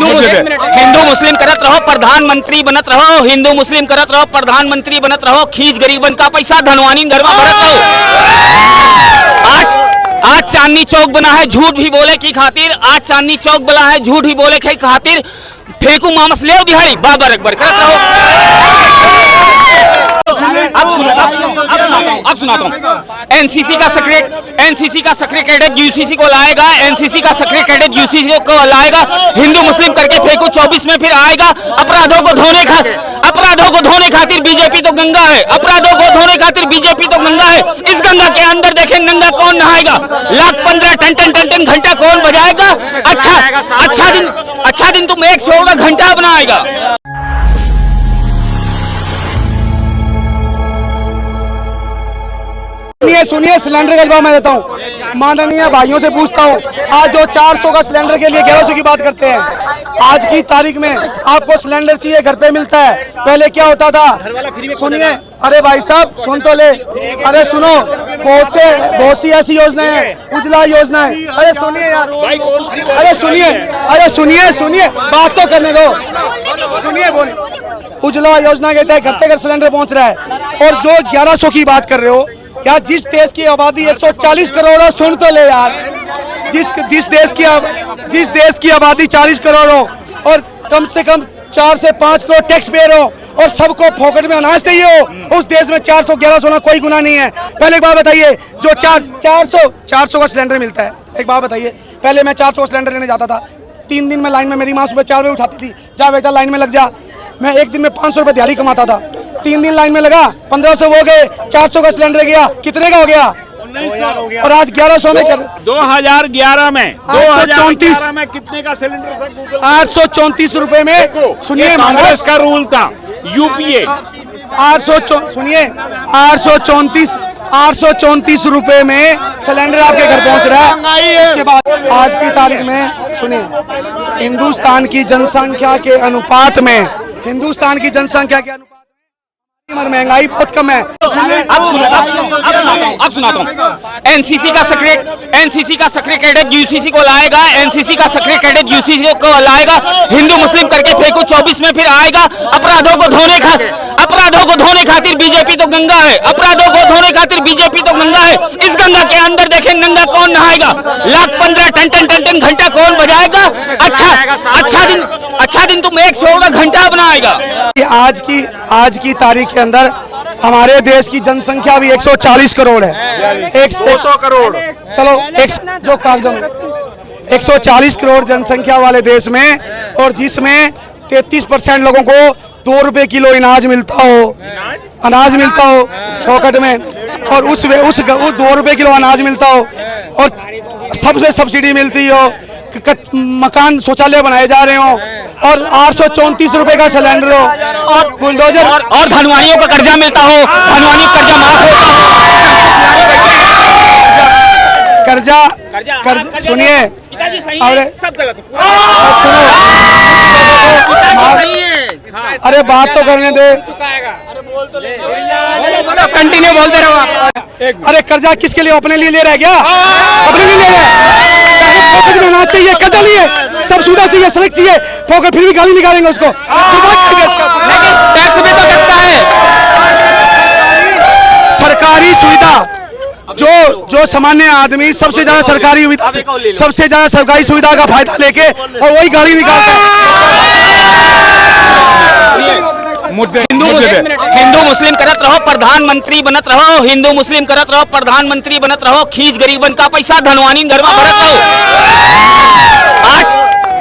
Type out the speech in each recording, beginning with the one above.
हिंदू मुस्लिम करत रहो, प्रधानमंत्री बनत रहो, हिंदू मुस्लिम करत रहो, प्रधानमंत्री बनत रहो, खींच गरीबन का पैसा धनवानी घर में भरत रहो। आज चांदनी चौक बना है झूठ भी बोले की खातिर, आज चांदनी चौक बना है झूठ भी बोले की खातिर, फेंकू मामस ले दिहाड़ी बाबर अकबर करत रहो। अब सुनाता हूँ। एनसीसी का सक्रिय कैडेट यूसीसी को लाएगा, एनसीसी का सक्रिय कैडेट यूसीसी को लाएगा, हिंदू मुस्लिम करके फेंकू 24 में फिर आएगा। अपराधों को धोने खातिर बीजेपी तो गंगा है, अपराधों को धोने खातिर बीजेपी तो गंगा है। इस गंगा के अंदर देखें नंगा कौन नहाएगा, लाख 15 टन घंटा कौन बजाएगा। अच्छा दिन तुम 116 घंटा बनाएगा। सुनिए सिलेंडर का जवाब मैं देता हूँ। माननीय भाइयों से पूछता हूँ, आज जो 400 का सिलेंडर के लिए 1100 की बात करते हैं, आज की तारीख में आपको सिलेंडर चाहिए घर पे मिलता है। पहले क्या होता था, सुनिए, अरे भाई साहब सुन तो ले, अरे सुनो, बहुत सी ऐसी योजनाएं हैं, उज्ज्वला योजना है। अरे सुनिए यार, अरे सुनिए बात तो करने दो, सुनिए बोलिए। उज्ज्वला योजना के तहत घर घर सिलेंडर पहुंच रहा है। और जो 1100 की बात कर रहे हो यार, जिस देश की आबादी 140 करोड़ हो, सुन तो ले यार, जिस देश की आबादी 40 करोड़ हो और कम से कम 4 से 5 करोड़ टैक्स पेयर हो और सबको फोकट में अनाज चाहिए हो, उस देश में 400-1100 होना कोई गुनाह नहीं है। पहले एक बात बताइए, जो 400 का सिलेंडर मिलता है, एक बात बताइए, पहले मैं 400 का सिलेंडर लेने जाता था, 3 दिन में लाइन में, मेरी माँ सुबह 4 बजे उठाती थी, जा बेटा लाइन में लग जा। मैं एक दिन में 500 रुपये दिहाड़ी कमाता था, 3 दिन लाइन में लगा, 1500 हो गए, 400 का सिलेंडर गया, कितने का हो गया? 1900 और आज 1100 में 2011 में 834 में कितने का सिलेंडर था? 834 रुपए में। सुनिए, कांग्रेस का रूल था, यूपीए। 834 रुपए में सिलेंडर आपके घर पहुंच रहा है। इसके बाद आज की तारीख में सुनिए, हिंदुस्तान की जनसंख्या के अनुपात में महंगाई बहुत कम है। अब सुनाता हूँ। एनसीसी का सक्रिय कैडेट यूसीसी को लाएगा, एनसीसी का सक्रिय कैडेट यूसीसी को लाएगा, हिंदू मुस्लिम करके फेंकू 24 में फिर आएगा। अपराधों को धोने खातिर बीजेपी तो गंगा है, अपराधों को धोने खातिर बीजेपी तो गंगा है। इस गंगा के अंदर देखें नंगा कौन नहाएगा, लाख 15 टन घंटा कौन बजाएगा। अच्छा दिन तुम 116 घंटा बनाएगा। आज की तारीख के अंदर हमारे देश की जनसंख्या भी 140 करोड़ है। 100 करोड़ चलो, जो कागजों में 140 करोड़ जनसंख्या वाले देश में, और जिसमें 33% लोगों को 2 रुपए किलो अनाज मिलता हो पॉकेट में, और उस 2 रुपए किलो अनाज मिलता हो, और सबसे सब्सिडी मिलती हो, मकान शौचालय बनाए जा रहे हो, और 834 रुपए का सिलेंडर हो, और बुलडोजर और धनवानियों का कर्जा मिलता हो, धनवानी कर्जा माफ हो। कर्जा सुनिए, अरे बात तो करने दे, कंटिन्यू बोलते रहो। अरे कर्जा किसके लिए? अपने लिए ले रहा है क्या? अपने लिए ले रहा है? पॉकेट में अनाज चाहिए, कर्जा लिए, सब सुविधा चाहिए, सड़क चाहिए, पॉकेट फिर भी गाली निकालेंगे उसको। लेकिन टैक्स भी तो कटता है। सरकारी सुविधा जो सामान्य आदमी सबसे ज्यादा सरकारी सुविधा का फायदा लेके और वही गाड़ी निकालता है। हिंदू मुस्लिम करत रहो, प्रधानमंत्री बनत रहो, हिंदू मुस्लिम करत रहो, प्रधानमंत्री बनत रहो, खींच गरीबन का पैसा धनवानी घर में भरत रहो।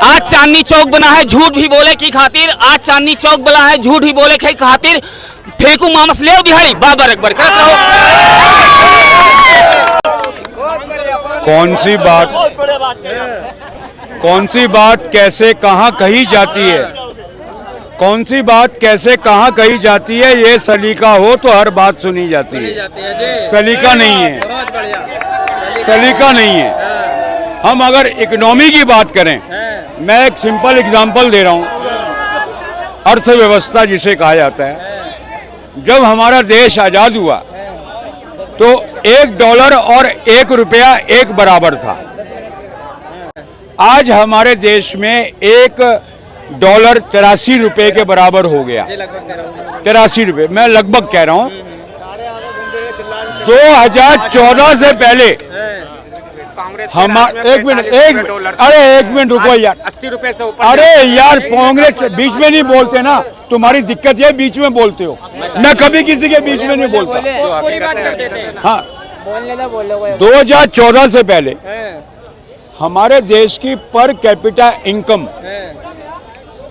आज चांदनी चौक बना है झूठ भी बोले की खातिर, आज चांदनी चौक बना है झूठ भी बोले की खातिर, फेंकू मामस ले दिहाड़ी बाबर अकबर करत रहो। कौन सी बात कैसे कहाँ कही जाती है, कौन सी बात कैसे कहाँ कही जाती है, ये सलीका हो तो हर बात सुनी जाती है। सलीका नहीं है। हम अगर इकोनॉमी की बात करें, मैं एक सिंपल एग्जांपल दे रहा हूँ। अर्थव्यवस्था जिसे कहा जाता है, जब हमारा देश आज़ाद हुआ तो $1 और $1 एक बराबर था। आज हमारे देश में एक डॉलर 83 रुपए के बराबर हो गया। 83 रुपए, मैं लगभग कह रहा हूं। 2014 से पहले एक मिनट रुको यार, 80 रुपए से ऊपर। अरे यार कांग्रेस बीच में नहीं बोलते ना, तुम्हारी दिक्कत है बीच में बोलते हो। मैं कभी किसी के बीच में नहीं बोलता। हाँ, 2014 से पहले हमारे देश की पर कैपिटा इनकम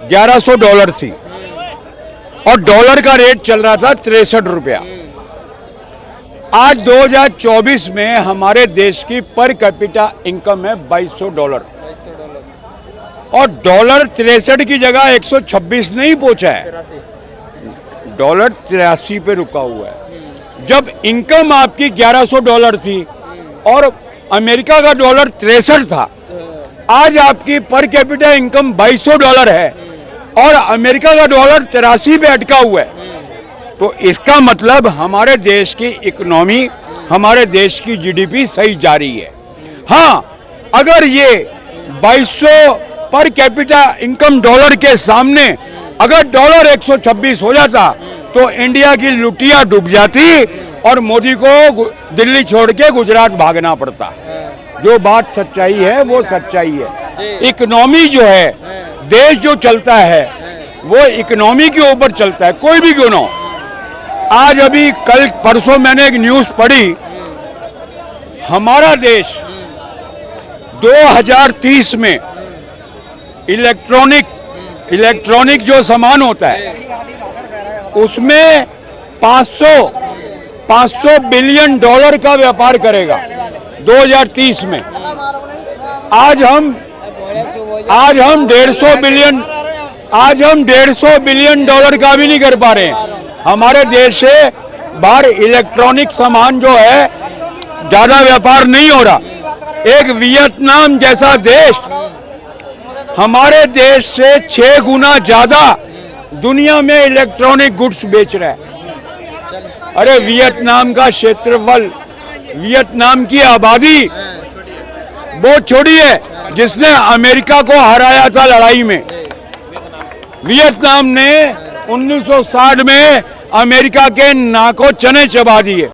1100 डॉलर थी और डॉलर का रेट चल रहा था 63 रुपया। आज 2024 में हमारे देश की पर कैपिटा इनकम है 2200 डॉलर और डॉलर 63 की जगह 126 नहीं पहुंचा है, डॉलर 83 पे रुका हुआ है। जब इनकम आपकी 1100 डॉलर थी और अमेरिका का डॉलर 63 था, आज आपकी पर कैपिटा इनकम 2200 डॉलर है और अमेरिका का डॉलर 83 पे अटका हुआ है। तो इसका मतलब हमारे देश की इकोनॉमी, हमारे देश की जीडीपी सही जा रही है। हाँ, अगर ये 2200 पर कैपिटा इनकम डॉलर के सामने अगर डॉलर 126 हो जाता तो इंडिया की लुटिया डूब जाती और मोदी को दिल्ली छोड़ के गुजरात भागना पड़ता। जो बात सच्चाई है वो सच्चाई है। इकोनॉमी जो है, देश जो चलता है वो इकोनॉमी के ऊपर चलता है, कोई भी क्यों ना हो। आज अभी कल परसों मैंने एक न्यूज़ पढ़ी, हमारा देश 2030 में इलेक्ट्रॉनिक जो सामान होता है उसमें 500 बिलियन डॉलर का व्यापार करेगा 2030 में। आज हम 150 बिलियन डॉलर का भी नहीं कर पा रहे हैं। हमारे देश से बाहर इलेक्ट्रॉनिक सामान जो है ज्यादा व्यापार नहीं हो रहा। एक वियतनाम जैसा देश हमारे देश से 6 गुना ज्यादा दुनिया में इलेक्ट्रॉनिक गुड्स बेच रहा है। अरे वियतनाम का क्षेत्रफल, वियतनाम की आबादी वो छोड़ी है जिसने अमेरिका को हराया था लड़ाई में। वियतनाम ने 1960 में अमेरिका के नाकों चने चबा दिए।